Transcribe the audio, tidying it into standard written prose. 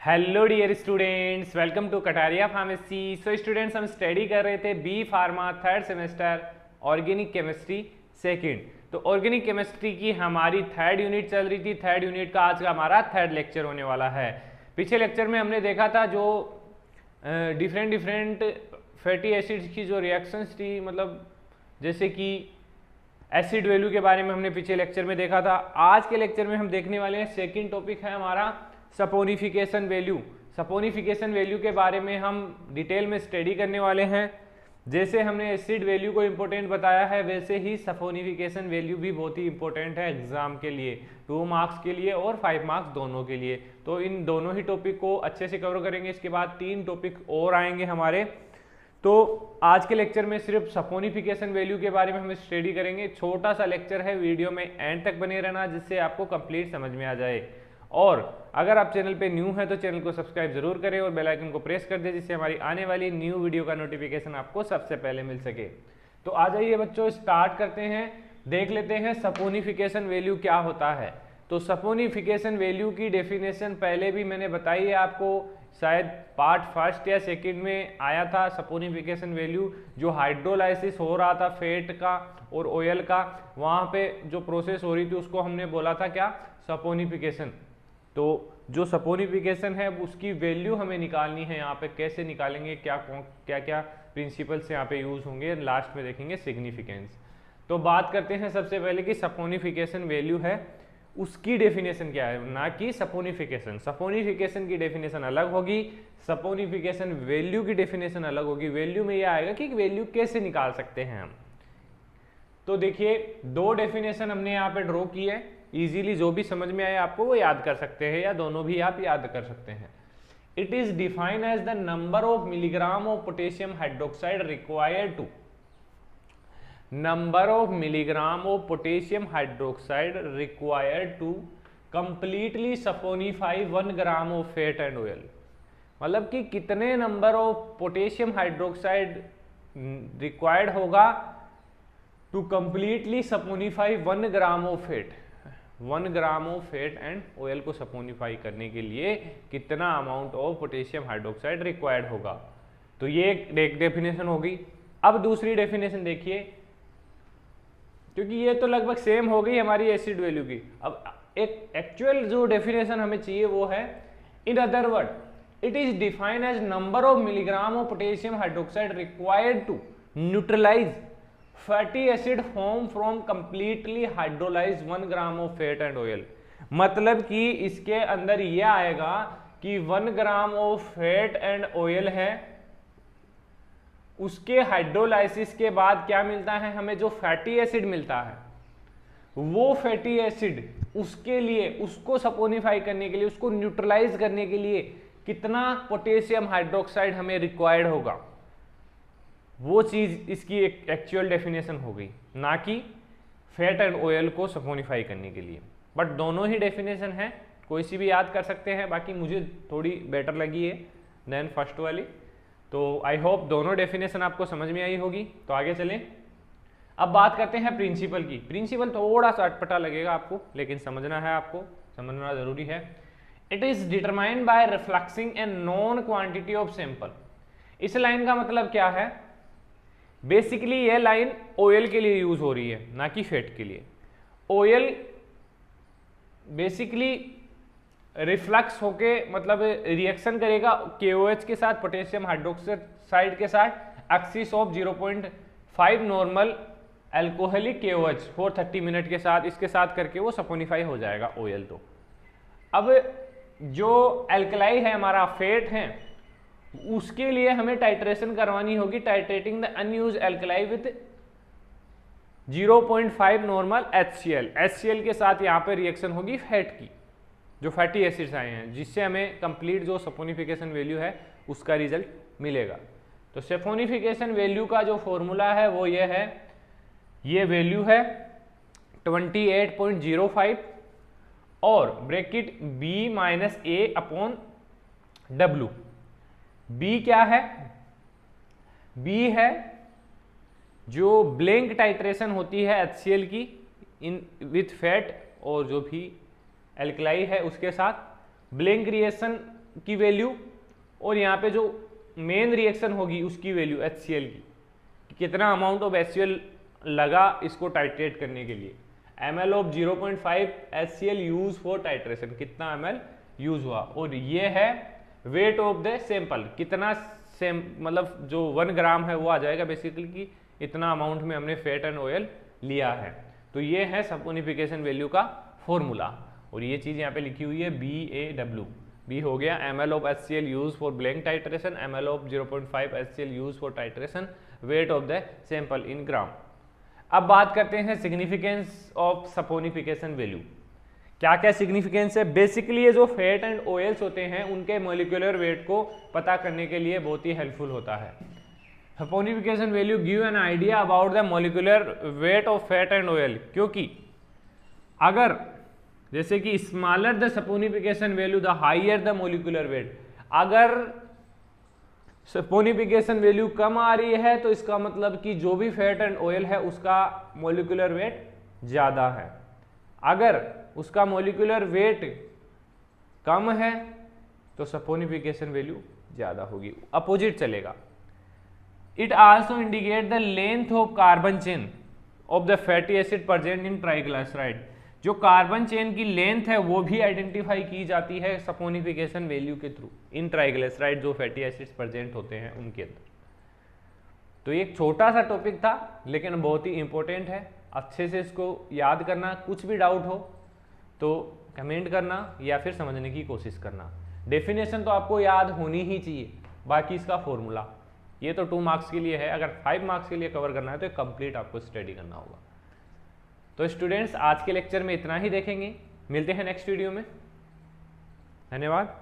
Hello dear students, welcome to Kataria pharmacy. So students, हम study कर रहे थे B pharma third semester organic chemistry second. तो organic chemistry की हमारी थर्ड यूनिट चल रही थी। थर्ड यूनिट का आज का हमारा थर्ड लेक्चर होने वाला है। पिछले लेक्चर में हमने देखा था जो डिफरेंट फैटी एसिड्स की जो रिएक्शंस थी, मतलब जैसे कि एसिड वैल्यू के बारे में हमने पिछले लेक्चर में देखा था। आज के लेक्चर में हम देखने वाले हैं सेकंड टॉपिक है हमारा सपोनिफिकेशन वैल्यू। सपोनिफिकेशन वैल्यू के बारे में हम डिटेल में स्टडी करने वाले हैं। जैसे हमने एसिड वैल्यू को इम्पोर्टेंट बताया है, वैसे ही सपोनिफिकेशन वैल्यू भी बहुत ही इंपॉर्टेंट है एग्जाम के लिए, 2 मार्क्स के लिए और 5 मार्क्स दोनों के लिए। तो इन दोनों ही टॉपिक को अच्छे से कवर करेंगे। इसके बाद 3 टॉपिक और आएंगे हमारे। तो आज के लेक्चर में सिर्फ सपोनिफिकेशन वैल्यू के बारे में हम स्टडी करेंगे। छोटा सा लेक्चर है, वीडियो में एंड तक बने रहना जिससे आपको कंप्लीट समझ में आ जाए। और अगर आप चैनल पे न्यू हैं तो चैनल को सब्सक्राइब जरूर करें और बेल आइकन को प्रेस कर दें जिससे हमारी आने वाली न्यू वीडियो का नोटिफिकेशन आपको सबसे पहले मिल सके। तो आ जाइए बच्चों, स्टार्ट करते हैं। देख लेते हैं सपोनिफिकेशन वैल्यू क्या होता है। तो सपोनिफिकेशन वैल्यू की डेफिनेशन पहले भी मैंने बताई है आपको, शायद पार्ट फर्स्ट या सेकंड में आया था। सपोनिफिकेशन वैल्यू जो हाइड्रोलाइसिस हो रहा था फैट का और ऑयल का, वहां पे जो प्रोसेस हो रही थी उसको हमने बोला था क्या, सपोनिफिकेशन। तो जो सपोनिफिकेशन है उसकी वैल्यू हमें निकालनी है। यहाँ पे कैसे निकालेंगे, क्या क्या प्रिंसिपल्स यहाँ पे यूज होंगे, लास्ट में देखेंगे सिग्निफिकेंस। तो बात करते हैं सबसे पहले कि सपोनिफिकेशन वैल्यू है उसकी डेफिनेशन क्या है, ना कि सपोनिफिकेशन। सपोनिफिकेशन की डेफिनेशन अलग होगी, सपोनिफिकेशन वैल्यू की डेफिनेशन अलग होगी। वैल्यू में यह आएगा कि वैल्यू कैसे निकाल सकते हैं हम। तो देखिए 2 डेफिनेशन हमने यहाँ पे ड्रॉ की है। इजीली जो भी समझ में आए आपको वो याद कर सकते हैं, या दोनों भी आप याद कर सकते हैं। It is defined as the number of milligram of potassium hydroxide required to, number of milligram of potassium hydroxide required to completely saponify 1 gram of fat and oil. मतलब कि कितने number of potassium hydroxide required होगा to completely saponify 1 gram of fat, 1 gram of fat and oil को saponify करने के लिए कितना amount of potassium hydroxide required होगा। तो ये एक डेफिनेशन होगी। अब दूसरी डेफिनेशन देखिए, क्योंकि ये तो लगभग सेम हो गई हमारी एसिड वैल्यू की। अब एक एक्चुअल जो डेफिनेशन हमें चाहिए वो है, in other word it is defined as number of milligram of potassium hydroxide required to neutralize fatty acid form from completely hydrolyze 1 gram of fat and oil. मतलब कि इसके अंदर यह आएगा कि 1 gram of fat and oil है, उसके hydrolysis के बाद क्या मिलता है हमें, जो फैटी एसिड मिलता है, वो फैटी एसिड उसके लिए, उसको सपोनिफाई करने के लिए, उसको न्यूट्रलाइज करने के लिए कितना पोटेशियम हाइड्रोक्साइड हमें रिक्वायर्ड होगा, वो चीज इसकी एक एक्चुअल डेफिनेशन हो गई, ना कि फैट एंड ऑयल को सपोनिफाई करने के लिए। बट दोनों ही डेफिनेशन है, कोई सी भी याद कर सकते हैं। बाकी मुझे थोड़ी बेटर लगी है देन फर्स्ट वाली। तो आई होप दोनों डेफिनेशन आपको समझ में आई होगी। तो आगे चलें, अब बात करते हैं प्रिंसिपल की। प्रिंसिपल थोड़ा सा अटपटा लगेगा आपको, लेकिन समझना है, आपको समझना जरूरी है। It is determined by refluxing a known quantity of sample. इस लाइन का मतलब क्या है, बेसिकली यह लाइन ऑयल के लिए यूज हो रही है, ना कि फैट के लिए। ऑयल बेसिकली रिफ्लक्स होके, मतलब रिएक्शन करेगा KOH के साथ, पोटेशियम हाइड्रोक्साइड के साथ, axis of 0.5 normal alcoholic KOH for 30 minute के साथ, इसके साथ करके वो सपोनिफाई हो जाएगा ऑयल। तो अब जो अल्कलाई है हमारा फैट है, उसके लिए हमें टाइट्रेशन करवानी होगी, titrating the unused alkali with 0.5 normal HCl। HCl के साथ यहाँ पे रिएक्शन होगी फैट की, जो फैटी एसिड्स आए हैं, जिससे हमें कंप्लीट जो सपोनिफिकेशन वैल्यू है उसका रिजल्ट मिलेगा। तो सपोनिफिकेशन वैल्यू का जो फॉर्मूला है वो ये है, ये वैल्यू है 28.05 और ब्रैकेट B-A/W। बी क्या है, बी है जो ब्लैंक टाइट्रेशन होती है HCl की इन विथ फैट, और जो भी एल्कलाई है उसके साथ ब्लैंक रिएक्शन की वैल्यू और यहाँ पे जो मेन रिएक्शन होगी उसकी वैल्यू HCl की, कितना अमाउंट ऑफ HCl लगा इसको टाइट्रेट करने के लिए। ml of 0.5 HCl use for titration, कितना ml यूज हुआ। और ये है वेट ऑफ द सैंपल, कितना मतलब जो 1 ग्राम है वो आ जाएगा बेसिकली कि इतना अमाउंट में हमने फैट एंड ऑयल लिया है। तो ये है सपोनिफिकेशन वैल्यू का फॉर्मूला, और ये चीज यहाँ पे लिखी हुई है BAW। बी हो गया ml of HCl use for blank titration, ml of 0.5 HCl use for titration, weight of the sample in gram. अब बात करते हैं सिग्निफिकेंस ऑफ सपोनिफिकेशन वैल्यू। क्या क्या सिग्निफिकेंस है? बेसिकली ये जो फैट एंड ऑयल्स होते हैं उनके मॉलिक्यूलर वेट को पता करने के लिए बहुत ही हेल्पफुल होता है। Saponification value give an idea about the molecular weight of fat and oil, क्योंकि अगर जैसे कि smaller the saponification value the higher the molecular weight, अगर सपोनिफिकेशन वैल्यू कम आ रही है तो इसका मतलब कि जो भी फैट एंड ऑयल है उसका मॉलिक्यूलर वेट ज्यादा है। अगर उसका मॉलिक्यूलर वेट कम है तो सपोनिफिकेशन वैल्यू ज्यादा होगी, अपोजिट चलेगा। It also indicate the length of carbon chain of the fatty acid present in triglyceride, जो कार्बन चेन की लेंथ है वो भी आइडेंटिफाई की जाती है सपोनिफिकेशन वैल्यू के थ्रू इन ट्राइग्लिसराइड जो फैटी एसिड्स प्रेजेंट होते हैं उनके अंदर। तो ये एक छोटा सा टॉपिक था लेकिन बहुत ही इंपॉर्टेंट है, अच्छे से इसको याद करना। कुछ भी डाउट हो तो कमेंट करना या फिर समझने की कोशिश करना। डेफिनेशन तो आपको याद होनी ही चाहिए, बाकी इसका फॉर्मूला ये तो 2 मार्क्स के लिए है, अगर 5 मार्क्स के लिए कवर करना है तो कंप्लीट आपको स्टडी करना होगा। तो स्टूडेंट्स आज के लेक्चर में इतना ही देखेंगे, मिलते हैं नेक्स्ट वीडियो में। धन्यवाद।